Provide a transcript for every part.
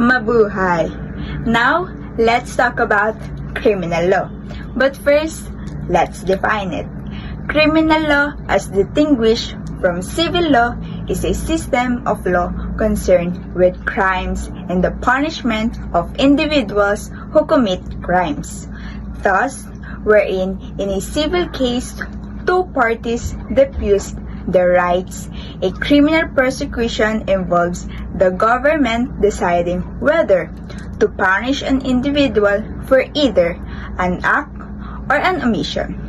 Mabuhay! Now, let's talk about criminal law. But first, let's define it. Criminal law, as distinguished from civil law, is a system of law concerned with crimes and the punishment of individuals who commit crimes. Thus, wherein in a civil case, two parties dispute their rights, a criminal prosecution involves the government deciding whether to punish an individual for either an act or an omission.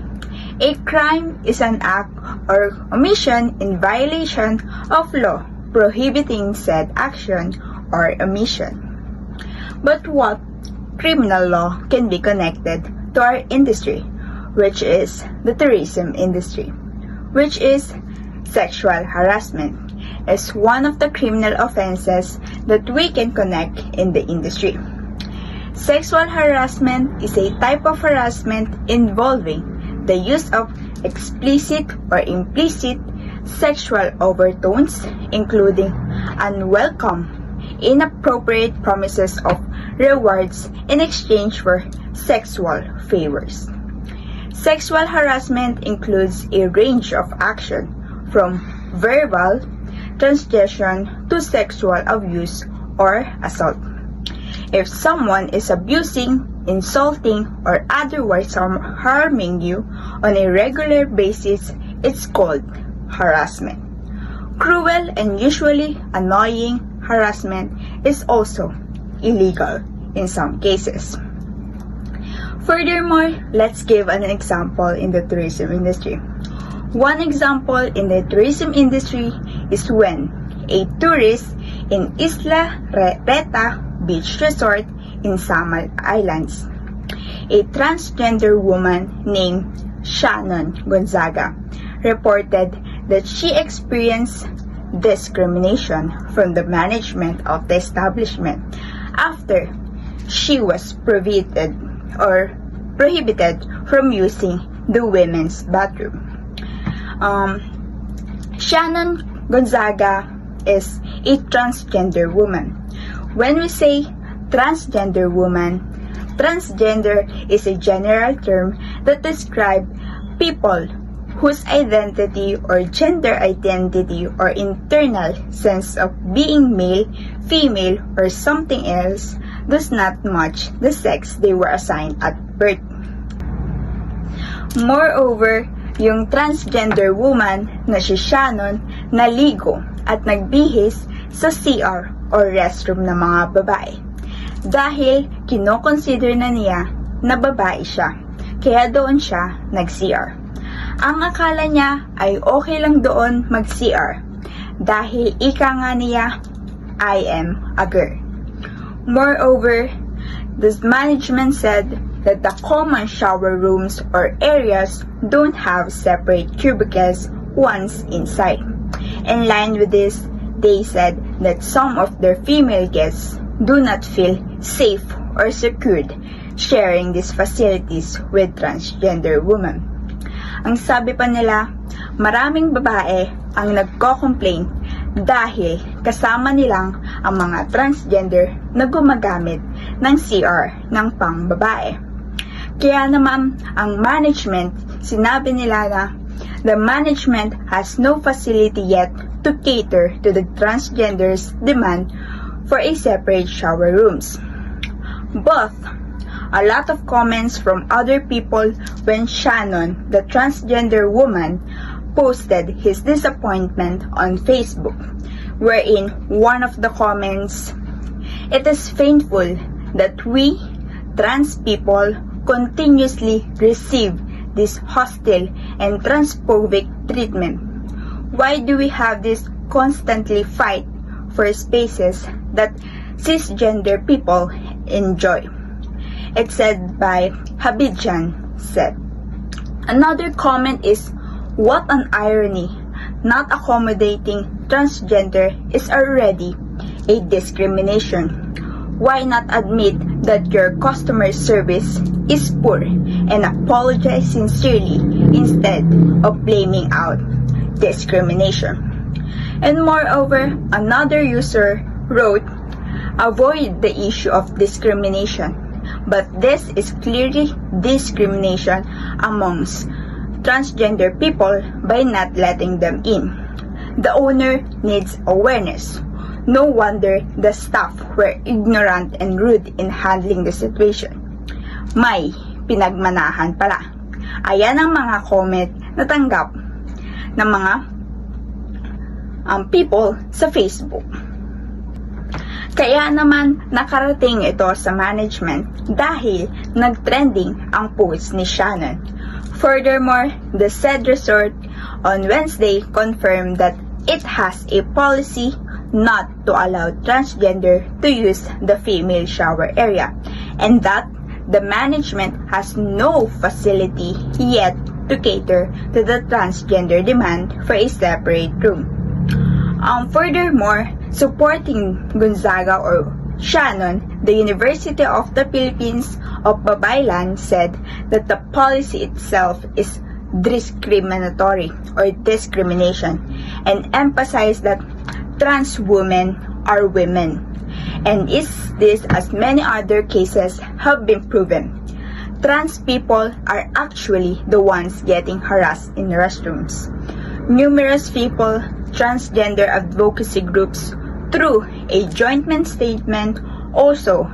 A crime is an act or omission in violation of law prohibiting said action or omission. But what criminal law can be connected to our industry, which is the tourism industry, which is sexual harassment, is one of the criminal offenses that we can connect in the industry. Sexual harassment is a type of harassment involving the use of explicit or implicit sexual overtones, including unwelcome, inappropriate promises of rewards in exchange for sexual favors. Sexual harassment includes a range of action from verbal transgression to sexual abuse or assault. If someone is abusing, insulting, or otherwise harming you on a regular basis, it's called harassment. Cruel and usually annoying harassment is also illegal in some cases. Furthermore, let's give an example in the tourism industry. One example in the tourism industry is when a tourist in Isla Reta Beach Resort in Samar Islands, a transgender woman named Shannon Gonzaga, reported that she experienced discrimination from the management of the establishment after she was prohibited from using the women's bathroom. Shannon Gonzaga is a transgender woman. When we say transgender woman, transgender is a general term that describes people whose identity or gender identity or internal sense of being male, female, or something else does not match the sex they were assigned at birth. Moreover, yung transgender woman na si Shannon naligo at nagbihis sa CR or restroom ng mga babae dahil kinoconsider na niya na babae siya, kaya doon siya nag-CR. Ang akala niya ay okay lang doon mag-CR dahil ika nga niya, I am a girl. Moreover, the management said that the common shower rooms or areas don't have separate cubicles once inside. In line with this, they said that some of their female guests do not feel safe or secured sharing these facilities with transgender women. Ang sabi pa nila, maraming babae ang nagko-complain dahil kasama nilang ang mga transgender na gumagamit ng CR ng pang-babae. Kaya naman, ang management, sinabi nila na the management has no facility yet to cater to the transgender's demand for a separate shower rooms. But, a lot of comments from other people when Shannon, the transgender woman, posted his disappointment on Facebook, wherein one of the comments, "It is painful that we, trans people, continuously receive this hostile and transphobic treatment. Why do we have this constantly fight for spaces that cisgender people enjoy?" It's said by Habidjan said. Another comment is, "What an irony, not accommodating transgender is already a discrimination. Why not admit that your customer service is poor and apologize sincerely instead of blaming out discrimination?" And moreover, another user wrote, avoid the issue of discrimination, but this is clearly discrimination amongst transgender people by not letting them in. The owner needs awareness. No wonder the staff were ignorant and rude in handling the situation. May pinagmanahan pala. Ayan ang mga comment na tanggap ng mga people sa Facebook. Kaya naman nakarating ito sa management dahil nagtrending ang post ni Shannon. Furthermore, the said resort on Wednesday confirmed that it has a policy not to allow transgender to use the female shower area and that the management has no facility yet to cater to the transgender demand for a separate room. Furthermore, supporting Gonzaga or Shannon, the University of the Philippines of Babaylan said that the policy itself is discriminatory or discrimination and emphasized that trans women are women. And is this, as many other cases have been proven, trans people are actually the ones getting harassed in restrooms. Numerous people, transgender advocacy groups, through a joint statement, also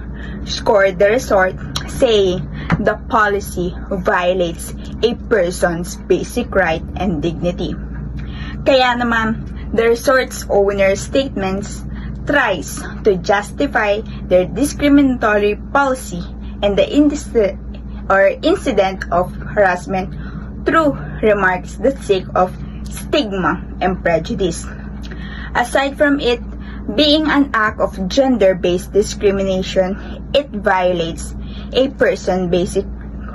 scored the resort, saying the policy violates a person's basic right and dignity. Kaya naman, the resort's owner's statements tries to justify their discriminatory policy and the incident of harassment through remarks that sake of stigma and prejudice. Aside from it being an act of gender-based discrimination, it violates a person's basic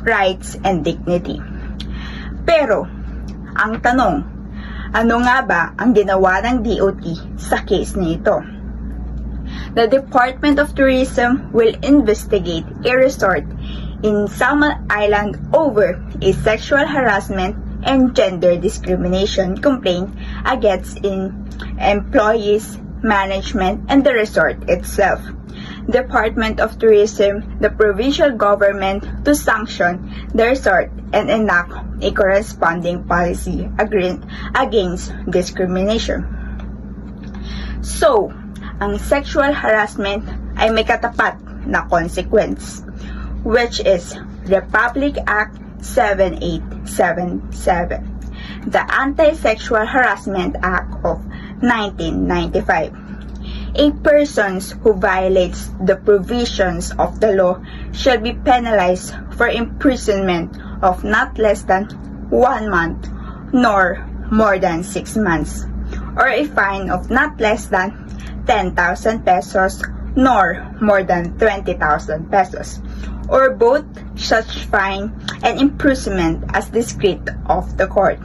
rights and dignity. Pero, ang tanong, ano nga ba ang ginawa ng DOT sa case na ito? The Department of Tourism will investigate a resort in Salmon Island over a sexual harassment and gender discrimination complaint against employees, management, and the resort itself. Department of Tourism, the provincial government to sanction the resort and enact a corresponding policy against discrimination. So, ang sexual harassment ay may katapat na consequence, which is Republic Act 7877, the Anti-Sexual Harassment Act of 1995. A person who violates the provisions of the law shall be penalized for imprisonment of not less than 1 month nor more than 6 months, or a fine of not less than 10,000 pesos nor more than 20,000 pesos, or both such fine and imprisonment as discreet of the court.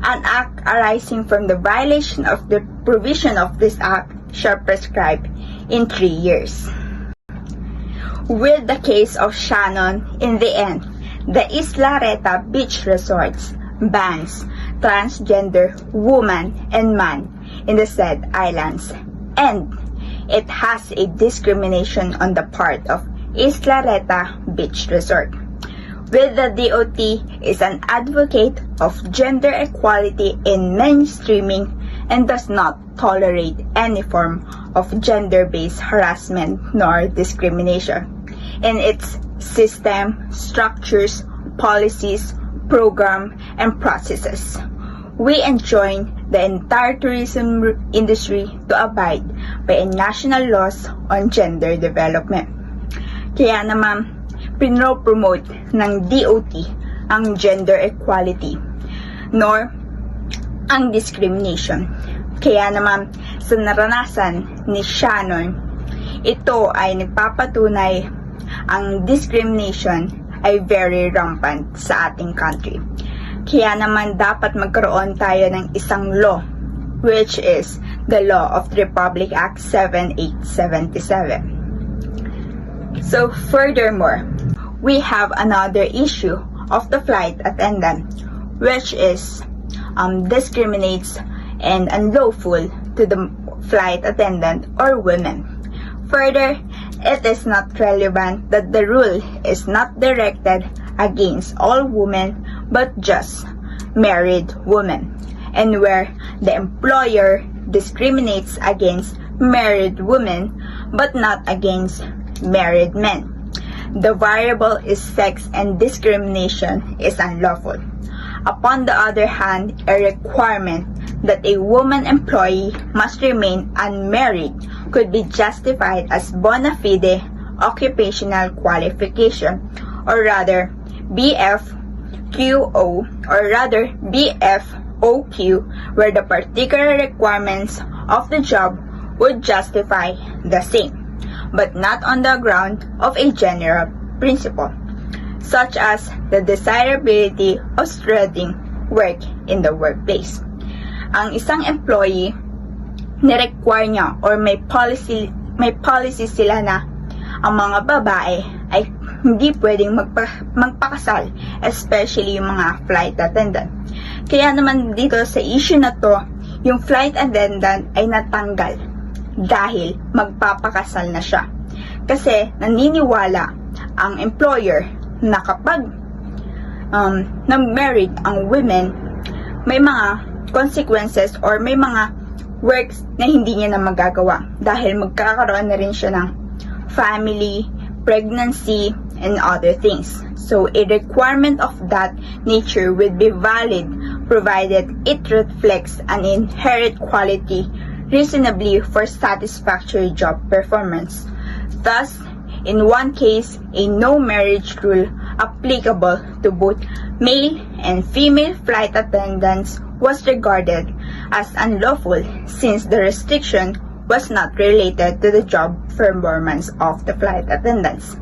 An act arising from the violation of the provision of this act shall prescribe in 3 years. With the case of Shannon, in the end, the Isla Reta Beach Resorts bans transgender woman and man in the said islands, and it has a discrimination on the part of Isla Reta Beach Resort. With the DOT is an advocate of gender equality in mainstreaming and does not tolerate any form of gender-based harassment nor discrimination in its system, structures, policies, program, and processes. We enjoin the entire tourism industry to abide by national laws on gender development. Kaya naman, pinopromote ng DOT ang gender equality, nor ang discrimination. Kaya naman, sa naranasan ni Shannon, ito ay nagpapatunay ang discrimination ay very rampant sa ating country. Kaya naman dapat magkaroon tayo ng isang law, which is the Law of the Republic Act 7877. So furthermore, we have another issue of the flight attendant, which is discriminates and unlawful to the flight attendant or women. Further, it is not relevant that the rule is not directed against all women but just married women, and where the employer discriminates against married women but not against married men. The variable is sex, and discrimination is unlawful. Upon the other hand, a requirement that a woman employee must remain unmarried could be justified as bona fide occupational qualification, or rather BFQO, where the particular requirements of the job would justify the same, but not on the ground of a general principle, such as the desirability of spreading work in the workplace. Ang isang employee, ni-require niya or may policy sila na ang mga babae ay hindi pwedeng magpakasal, especially yung mga flight attendant. Kaya naman dito sa issue na to, yung flight attendant ay natanggal dahil magpapakasal na siya. Kasi naniniwala ang employer na kapag nag-married ang women, may mga consequences or may mga works na hindi niya na magagawa dahil magkakaroon na rin siya ng family, pregnancy, and other things. So, a requirement of that nature would be valid provided it reflects an inherent quality reasonably for satisfactory job performance. Thus, in one case, a no marriage rule applicable to both male and female flight attendants was regarded as unlawful since the restriction was not related to the job performance of the flight attendants.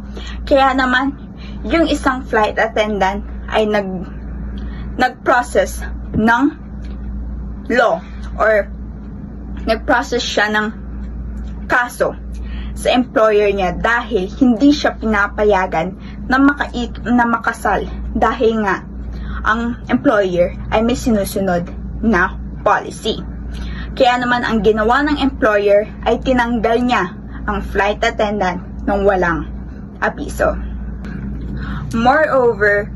Kaya naman, yung isang flight attendant ay nag-process ng law or nag-process siya ng kaso sa employer niya dahil hindi siya pinapayagan na makasal dahil nga ang employer ay may sinusunod na policy. Kaya naman ang ginawa ng employer ay tinanggal niya ang flight attendant nang walang abiso. Moreover,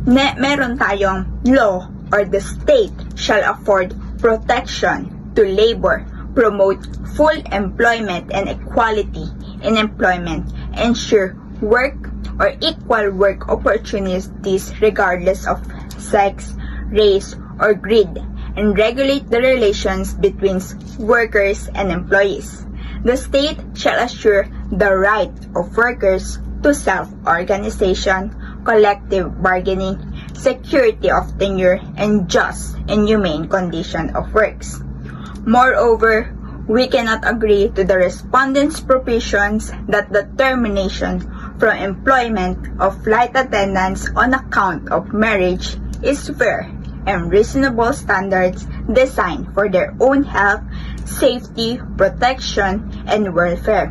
meron tayong law or the state shall afford protection to labor, promote full employment and equality in employment, ensure work or equal work opportunities regardless of sex, race, or greed, and regulate the relations between workers and employees. The state shall assure the right of workers to self-organization, collective bargaining, security of tenure, and just and humane condition of works. Moreover, we cannot agree to the respondents' provisions that the termination from employment of flight attendants on account of marriage is fair and reasonable standards designed for their own health, safety, protection, and welfare,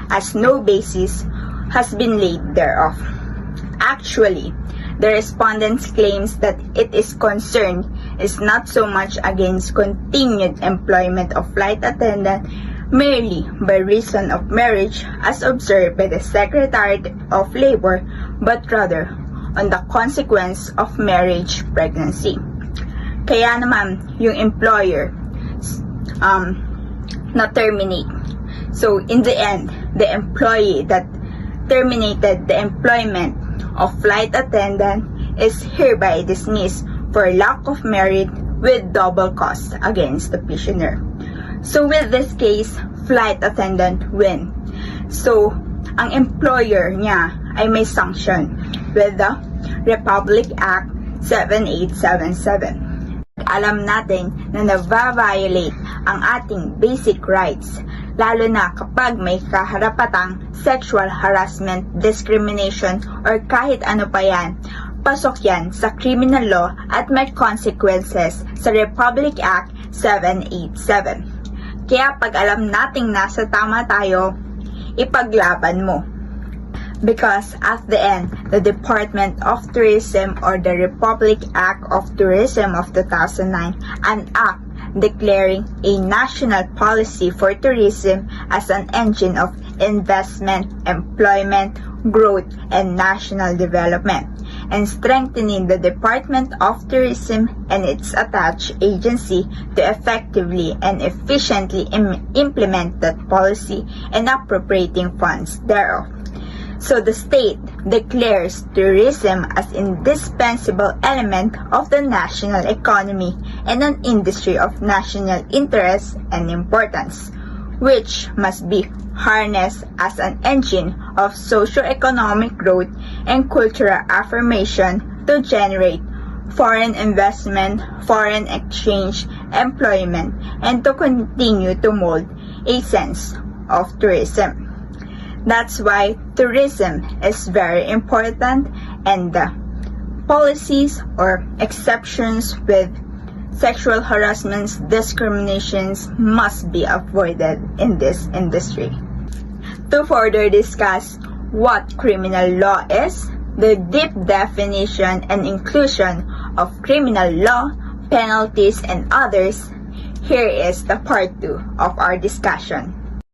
as no basis has been laid thereof. Actually, the respondents claims that it is concerned is not so much against continued employment of flight attendant merely by reason of marriage as observed by the Secretary of Labor, but rather on the consequence of marriage pregnancy. Kaya naman, yung employer na-terminate. So, in the end, the employee that terminated the employment of flight attendant is hereby dismissed for lack of merit with double cost against the petitioner. So, with this case, flight attendant win. So, ang employer niya ay may sanction with the Republic Act 7877. Alam natin na nava-violate ang ating basic rights, lalo na kapag may kaharapatang sexual harassment, discrimination, or kahit ano pa yan, pasok yan sa criminal law at may consequences sa Republic Act 787. Kaya pag alam nating nasa tama tayo, ipaglaban mo. Because at the end, the Department of Tourism or the Republic Act of Tourism of 2009, an act declaring a national policy for tourism as an engine of investment, employment, growth, and national development, and strengthening the Department of Tourism and its attached agency to effectively and efficiently implement that policy and appropriating funds thereof. So the state declares tourism as indispensable element of the national economy and an industry of national interest and importance, which must be harnessed as an engine of socio-economic growth and cultural affirmation to generate foreign investment, foreign exchange, employment, and to continue to mold a sense of tourism. That's why tourism is very important, and the policies or exceptions with sexual harassments, discriminations must be avoided in this industry. To further discuss what criminal law is, the deep definition and inclusion of criminal law, penalties, and others, here is the part 2 of our discussion.